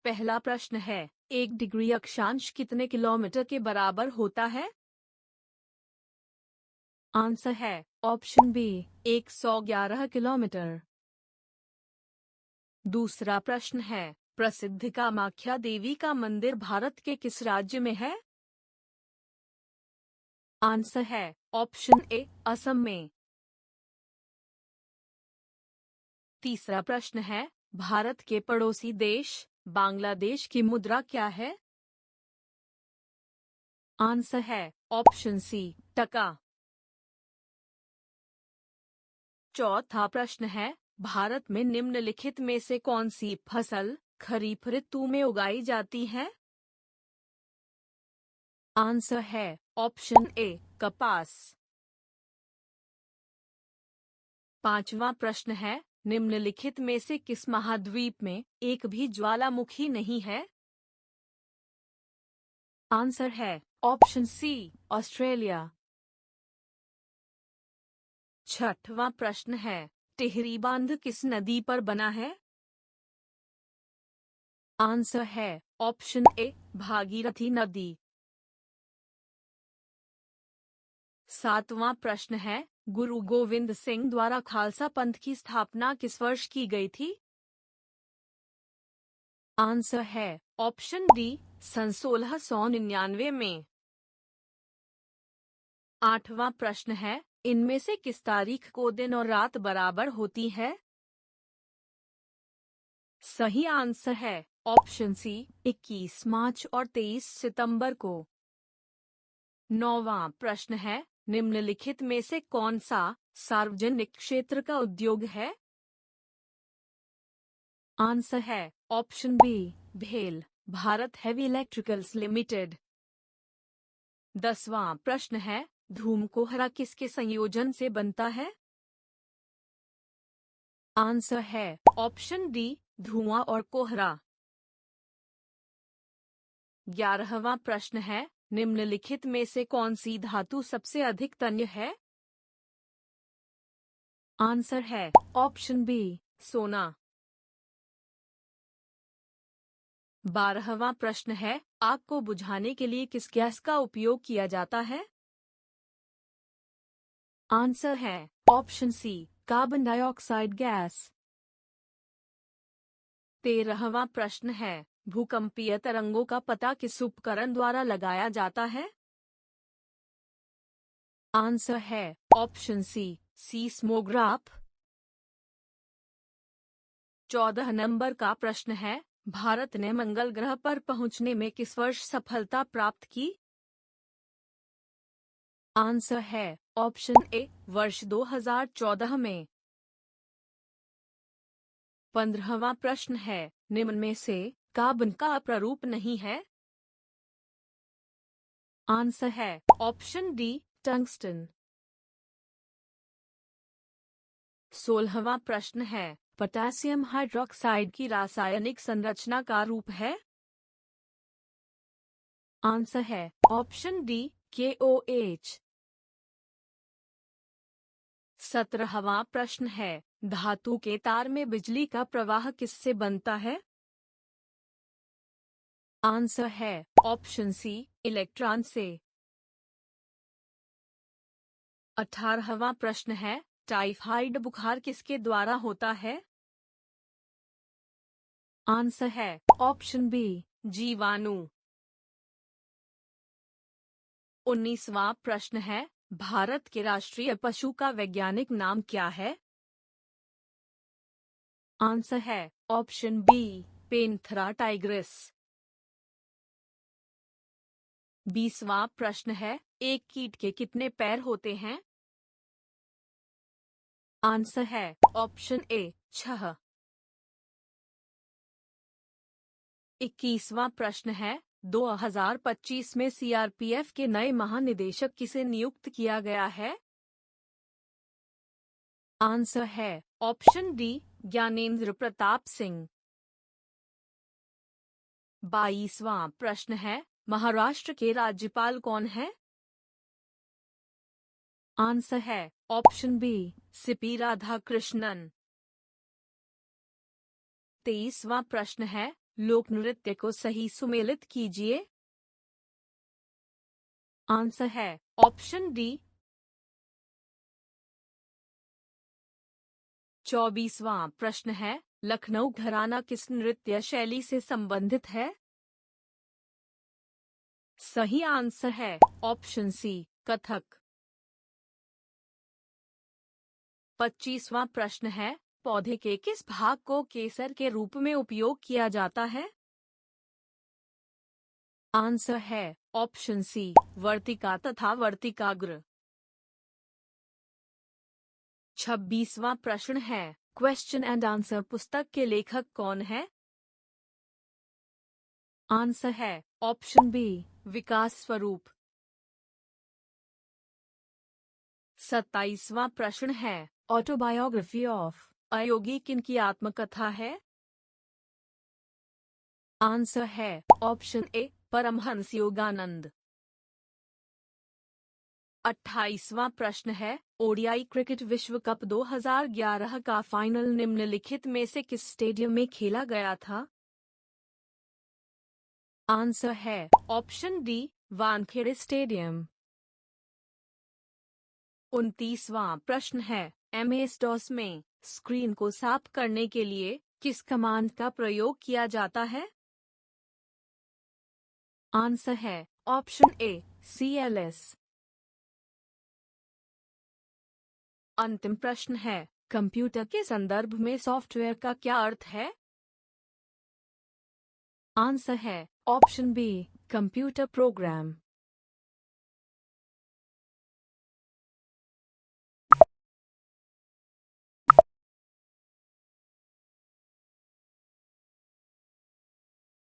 पहला प्रश्न है, 1 डिग्री अक्षांश कितने किलोमीटर के बराबर होता है? आंसर है ऑप्शन बी 111 किलोमीटर। दूसरा प्रश्न है, प्रसिद्ध कामाख्या देवी का मंदिर भारत के किस राज्य में है? आंसर है ऑप्शन ए असम में। तीसरा प्रश्न है, भारत के पड़ोसी देश बांग्लादेश की मुद्रा क्या है? आंसर है ऑप्शन सी टका। चौथा प्रश्न है, भारत में निम्नलिखित में से कौन सी फसल खरीफ ऋतु में उगाई जाती है? आंसर है ऑप्शन ए कपास। पांचवा प्रश्न है, निम्नलिखित में से किस महाद्वीप में एक भी ज्वालामुखी नहीं है? आंसर है ऑप्शन सी ऑस्ट्रेलिया। छठवां प्रश्न है, टिहरी बांध किस नदी पर बना है? आंसर है ऑप्शन ए भागीरथी नदी। सातवां प्रश्न है, गुरु गोविंद सिंह द्वारा खालसा पंथ की स्थापना किस वर्ष की गई थी? आंसर है ऑप्शन डी सन 1699 में। आठवां प्रश्न है, इनमें से किस तारीख को दिन और रात बराबर होती है? सही आंसर है ऑप्शन सी 21 मार्च और 23 सितंबर को। नौवां प्रश्न है, निम्नलिखित में से कौन सा सार्वजनिक क्षेत्र का उद्योग है? आंसर है ऑप्शन बी भेल भारत हेवी इलेक्ट्रिकल्स लिमिटेड। 10वां प्रश्न है, धूम कोहरा किसके संयोजन से बनता है? आंसर है ऑप्शन डी धुआं और कोहरा। 11वां प्रश्न है, निम्नलिखित में से कौन सी धातु सबसे अधिक तन्य है? आंसर है ऑप्शन बी सोना। 12वां प्रश्न है, आग को बुझाने के लिए किस गैस का उपयोग किया जाता है? आंसर है option C carbon dioxide gas. 13वां प्रश्न है, भूकंपीय तरंगों का पता किस उपकरण द्वारा लगाया जाता है? आंसर है ऑप्शन सी सीस्मोग्राफ। 14 नंबर का प्रश्न है, भारत ने मंगल ग्रह पर पहुंचने में किस वर्ष सफलता प्राप्त की? आंसर है ऑप्शन ए वर्ष 2014 में। 15वां प्रश्न है, निम्न में से कार्बन का अप्ररूप नहीं है? आंसर है ऑप्शन डी टंगस्टन। 16वां प्रश्न है, पोटेशियम हाइड्रोक्साइड की रासायनिक संरचना का रूप है? आंसर है ऑप्शन डी KOH। 17वां प्रश्न है, धातु के तार में बिजली का प्रवाह किससे बनता है? आंसर है ऑप्शन सी इलेक्ट्रॉन से। 18वां प्रश्न है, टाइफाइड बुखार किसके द्वारा होता है? आंसर है ऑप्शन बी जीवाणु। 19वां प्रश्न है, भारत के राष्ट्रीय पशु का वैज्ञानिक नाम क्या है? आंसर है ऑप्शन बी पेंथेरा टाइग्रिस। 20वां प्रश्न है, एक कीट के कितने पैर होते हैं? आंसर है ऑप्शन ए 6। 21वां प्रश्न है, 2025 में CRPF के नए महानिदेशक किसे नियुक्त किया गया है? आंसर है ऑप्शन डी ज्ञानेंद्र प्रताप सिंह। 22वां प्रश्न है, महाराष्ट्र के राज्यपाल कौन है? आंसर है ऑप्शन बी सीपी राधाकृष्णन। 23वां प्रश्न है, लोक नृत्य को सही सुमेलित कीजिए। आंसर है ऑप्शन डी। 24वां प्रश्न है, लखनऊ घराना किस नृत्य शैली से संबंधित है? सही आंसर है ऑप्शन सी, कथक। 25वां प्रश्न है, पौधे के किस भाग को केसर के रूप में उपयोग किया जाता है? आंसर है ऑप्शन सी, वर्तिका तथा वर्तिकाग्र। 26वां प्रश्न है, क्वेश्चन एंड आंसर पुस्तक के लेखक कौन है? आंसर है ऑप्शन बी, विकास स्वरूप। 27वां प्रश्न है, ऑटोबायोग्राफी ऑफ अयोगी किनकी आत्मकथा है? आंसर है ऑप्शन ए, परमहंस योगानंद। 28वां प्रश्न है, ओडीआई क्रिकेट विश्व कप 2011 का फाइनल निम्नलिखित में से किस स्टेडियम में खेला गया था? आंसर है ऑप्शन डी, वानखेड़े स्टेडियम। 29वां प्रश्न है, MS DOS में स्क्रीन को साफ करने के लिए किस कमांड का प्रयोग किया जाता है? आंसर है ऑप्शन ए, CLS। अंतिम प्रश्न है, कंप्यूटर के संदर्भ में सॉफ्टवेयर का क्या अर्थ है? आंसर है ऑप्शन बी, कंप्यूटर प्रोग्राम।